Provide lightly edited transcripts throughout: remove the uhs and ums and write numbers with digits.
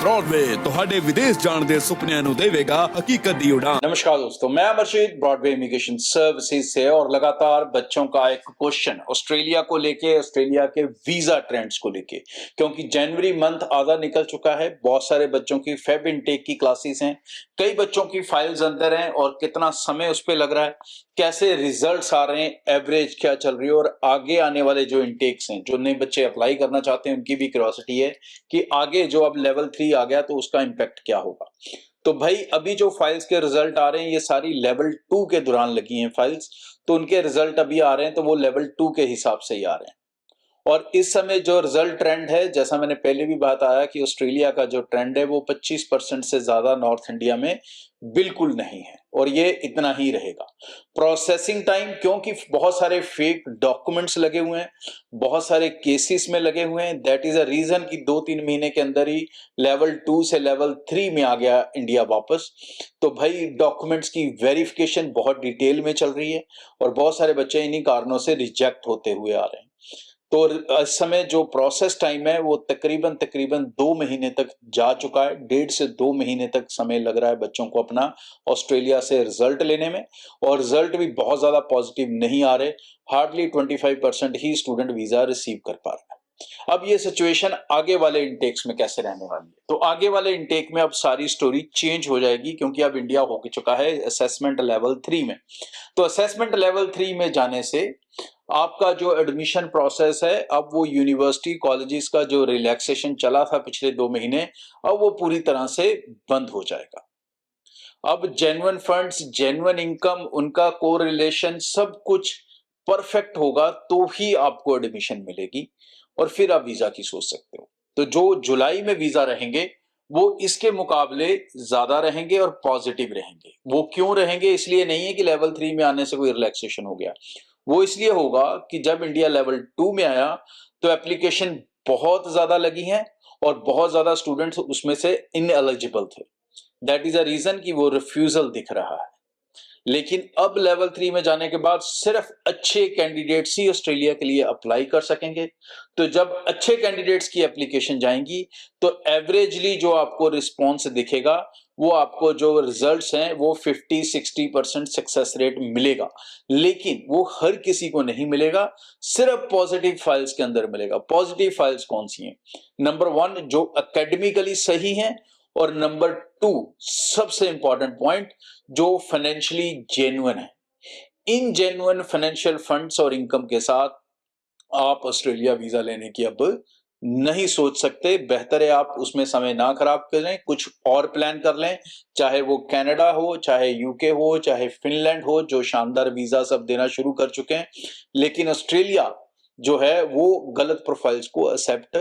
Broadway ਤੁਹਾਡੇ ਵਿਦੇਸ਼ ਜਾਣ ਦੇ ਸੁਪਨਿਆਂ ਨੂੰ ਦੇਵੇਗਾ हकीकत दी उड़ान। नमस्कार दोस्तों, मैं अमरजीत ब्रॉडवे इमिग्रेशन सर्विसेज से और लगातार बच्चों का एक क्वेश्चन ऑस्ट्रेलिया को लेके, ऑस्ट्रेलिया के वीजा ट्रेंड्स को लेके, क्योंकि जनवरी मंथ आधा निकल चुका है। बहुत सारे बच्चों की फेब इनटेक की क्लासेस हैं, कई बच्चों की फाइल्स अंदर हैं और कितना समय उस पर लग रहा है, कैसे रिजल्ट्स आ रहे हैं, एवरेज क्या चल रही है और आगे आने वाले जो इनटेक्स हैं, जो नए बच्चे अप्लाई करना चाहते हैं उनकी भी क्यूरियोसिटी है कि आगे जो अब लेवल 3 आ गया तो उसका इम्पैक्ट क्या होगा। तो भाई अभी जो फाइल्स के रिजल्ट आ रहे हैं ये सारी लेवल 2 के दौरान लगी हैं फाइल्स, तो उनके रिजल्ट अभी आ रहे हैं तो वो लेवल 2 के हिसाब से ही आ रहे हैं। और इस समय जो रिजल्ट ट्रेंड है, जैसा मैंने पहले भी बात आया कि ऑस्ट्रेलिया का जो ट्रेंड है वो 25% से ज्यादा नॉर्थ इंडिया में बिल्कुल नहीं है और ये इतना ही रहेगा। प्रोसेसिंग टाइम, क्योंकि बहुत सारे फेक डॉक्यूमेंट्स लगे हुए हैं, बहुत सारे केसेस में लगे हुए हैं, दैट इज अ रीजन कि 2-3 महीने के अंदर ही लेवल 2 से लेवल 3 में आ गया इंडिया वापस। तो भाई डॉक्यूमेंट्स की वेरिफिकेशन बहुत डिटेल में चल रही है और बहुत सारे बच्चे इन्हीं कारणों से रिजेक्ट होते हुए आ रहे हैं। तो इस समय जो प्रोसेस टाइम है वो तकरीबन 2 महीने तक जा चुका है। 1.5 से 2 महीने तक समय लग रहा है बच्चों को अपना ऑस्ट्रेलिया से रिजल्ट लेने में, और रिजल्ट भी बहुत ज्यादा पॉजिटिव नहीं आ रहे। हार्डली 25% ही स्टूडेंट वीजा रिसीव कर पा रहे हैं। अब ये सिचुएशन आगे वाले इनटेक्स में कैसे रहने वाली है, तो आगे वाले इनटेक में अब सारी स्टोरी चेंज हो जाएगी, क्योंकि अब इंडिया हो चुका है असेसमेंट लेवल 3 में। तो असेसमेंट लेवल 3 में जाने से आपका जो एडमिशन प्रोसेस है, अब वो यूनिवर्सिटी कॉलेजेस का जो रिलैक्सेशन चला था पिछले 2 महीने, अब वो पूरी तरह से बंद हो जाएगा। अब जेन्युइन फंड्स, जेन्युइन इनकम, उनका कोरिलेशन सब कुछ परफेक्ट होगा तो ही आपको एडमिशन मिलेगी और फिर आप वीजा की सोच सकते हो। तो जो जुलाई में वीजा रहेंगे वो इसके मुकाबले ज्यादा रहेंगे और पॉजिटिव रहेंगे। वो क्यों रहेंगे? इसलिए नहीं है कि लेवल 3 में आने से कोई रिलैक्सेशन हो गया, वो इसलिए होगा कि जब इंडिया लेवल 2 में आया तो एप्लीकेशन बहुत ज्यादा लगी हैं और बहुत ज्यादा स्टूडेंट्स उसमें से इनएलिजिबल थे। दैट इज अ रीजन कि वो रिफ्यूजल दिख रहा है। लेकिन अब लेवल 3 में जाने के बाद सिर्फ अच्छे कैंडिडेट्स ही ऑस्ट्रेलिया के लिए अप्लाई कर सकेंगे। तो जब अच्छे कैंडिडेट्स की एप्लीकेशन जाएंगी तो एवरेजली जो आपको रिस्पॉन्स दिखेगा वो आपको जो रिजल्ट्स हैं वो 50-60% सक्सेस रेट मिलेगा। लेकिन वो हर किसी को नहीं मिलेगा, सिर्फ पॉजिटिव फाइल्स के अंदर मिलेगा। पॉजिटिव फाइल्स कौन सी हैं? नंबर 1 जो एकेडमिकली सही हैं, और नंबर 2 सबसे इंपॉर्टेंट पॉइंट जो फाइनेंशियली जेन्युइन है। इन जेन्युइन फाइनेंशियल फंड्स और इनकम के साथ आप ऑस्ट्रेलिया वीजा लेने की अब नहीं सोच सकते। बेहतर है आप उसमें समय ना खराब करें, कुछ और प्लान कर लें, चाहे वो कनाडा हो, चाहे यूके हो, चाहे फिनलैंड हो, जो शानदार वीजा सब देना शुरू कर चुके हैं। लेकिन ऑस्ट्रेलिया जो है वो गलत प्रोफाइल्स को एक्सेप्ट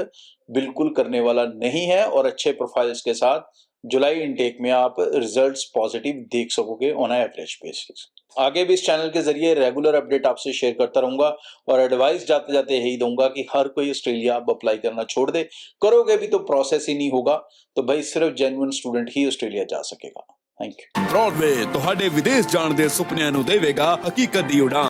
बिल्कुल करने वाला नहीं है और अच्छे प्रोफाइल्स के साथ जुलाई इनटेक में आप रिजल्ट्स पॉजिटिव देख सकोगे ऑन एवरेज बेसिस। आगे भी इस चैनल के जरिए रेगुलर अपडेट आपसे शेयर करता रहूंगा और एडवाइस जाते जाते यही दूंगा कि हर कोई ऑस्ट्रेलिया आप अप्लाई करना छोड़ दे। करोगे भी तो प्रोसेस ही नहीं होगा, तो भाई सिर्फ जेन्युइन स्टूडेंट ही ऑस्ट्रेलिया जा सकेगा। Thank you. ब्रॉडवे ਤੁਹਾਡੇ ਵਿਦੇਸ਼ ਜਾਣ ਦੇ ਸੁਪਨਿਆਂ ਨੂੰ ਦੇਵੇਗਾ हकीकत दी उड़ान।